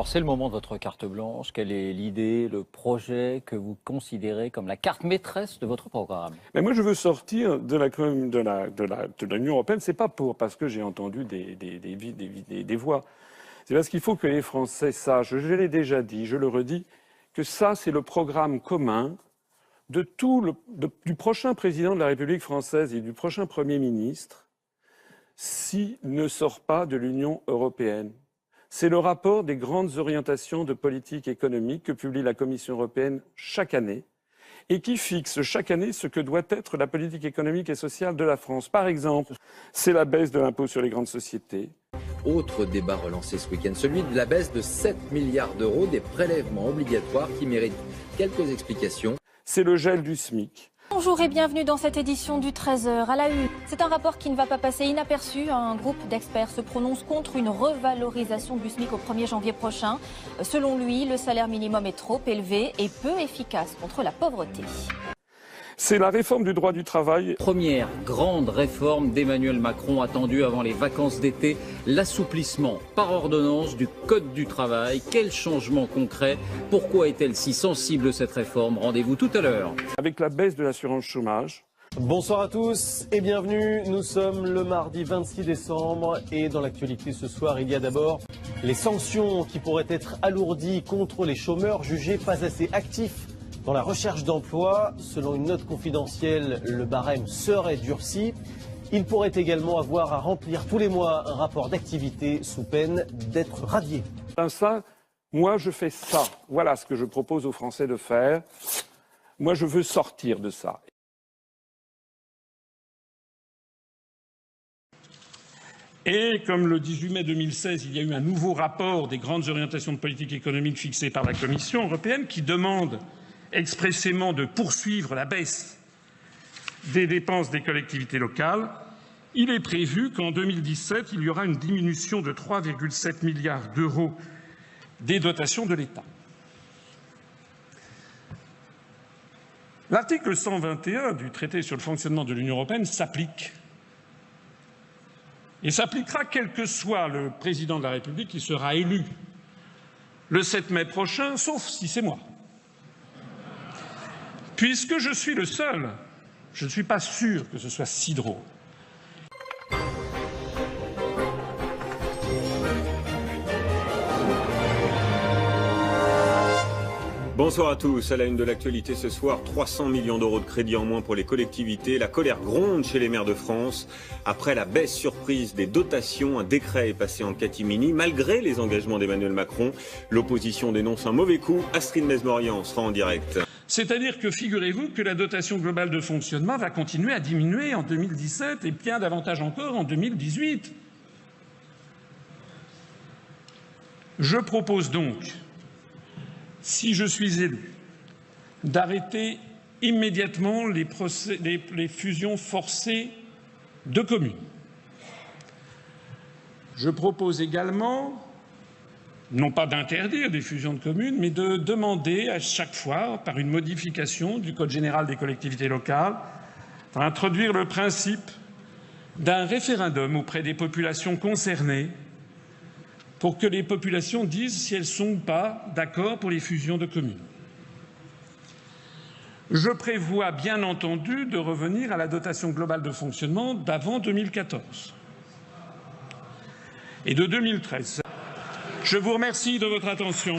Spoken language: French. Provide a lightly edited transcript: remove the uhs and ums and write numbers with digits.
c'est le moment de votre carte blanche. Quelle est l'idée, le projet que vous considérez comme la carte maîtresse de votre programme? Mais moi, je veux sortir de l'Union européenne. C'est pas parce que j'ai entendu des voix. C'est parce qu'il faut que les Français sachent, je l'ai déjà dit, je le redis, que ça, c'est le programme commun du prochain président de la République française et du prochain Premier ministre s'il ne sort pas de l'Union européenne. C'est le rapport des grandes orientations de politique économique que publie la Commission européenne chaque année et qui fixe chaque année ce que doit être la politique économique et sociale de la France. Par exemple, c'est la baisse de l'impôt sur les grandes sociétés. Autre débat relancé ce week-end, celui de la baisse de 7 milliards d'euros des prélèvements obligatoires qui méritent quelques explications. C'est le gel du SMIC. Bonjour et bienvenue dans cette édition du 13h à la une. C'est un rapport qui ne va pas passer inaperçu. Un groupe d'experts se prononce contre une revalorisation du SMIC au 1er janvier prochain. Selon lui, le salaire minimum est trop élevé et peu efficace contre la pauvreté. C'est la réforme du droit du travail. Première grande réforme d'Emmanuel Macron attendue avant les vacances d'été, l'assouplissement par ordonnance du Code du travail. Quel changement concret? Pourquoi est-elle si sensible cette réforme? Rendez-vous tout à l'heure. Avec la baisse de l'assurance chômage. Bonsoir à tous et bienvenue. Nous sommes le mardi 26 décembre et dans l'actualité ce soir, il y a d'abord les sanctions qui pourraient être alourdies contre les chômeurs jugés pas assez actifs dans la recherche d'emploi. Selon une note confidentielle, le barème serait durci. Il pourrait également avoir à remplir tous les mois un rapport d'activité sous peine d'être radié. Ça, moi je fais ça. Voilà ce que je propose aux Français de faire. Moi je veux sortir de ça. Et comme le 18 mai 2016, il y a eu un nouveau rapport des grandes orientations de politique économique fixées par la Commission européenne qui demande expressément de poursuivre la baisse des dépenses des collectivités locales, il est prévu qu'en 2017, il y aura une diminution de 3,7 milliards d'euros des dotations de l'État. L'article 121 du traité sur le fonctionnement de l'Union européenne s'applique. Et s'appliquera quel que soit le président de la République qui sera élu le 7 mai prochain, sauf si c'est moi. Puisque je suis le seul, je ne suis pas sûr que ce soit si drôle. Bonsoir à tous. À la une de l'actualité ce soir, 300 millions d'euros de crédit en moins pour les collectivités. La colère gronde chez les maires de France. Après la baisse surprise des dotations, un décret est passé en catimini. Malgré les engagements d'Emmanuel Macron, l'opposition dénonce un mauvais coup. Astrid Mesmorian sera en direct. C'est-à-dire que, figurez-vous, que la dotation globale de fonctionnement va continuer à diminuer en 2017 et bien davantage encore en 2018. Je propose donc, si je suis élu, d'arrêter immédiatement les fusions forcées de communes. Je propose également, non pas d'interdire des fusions de communes, mais de demander à chaque fois, par une modification du Code général des collectivités locales, d'introduire le principe d'un référendum auprès des populations concernées pour que les populations disent si elles sont ou pas d'accord pour les fusions de communes. Je prévois bien entendu de revenir à la dotation globale de fonctionnement d'avant 2014 et de 2013. Je vous remercie de votre attention.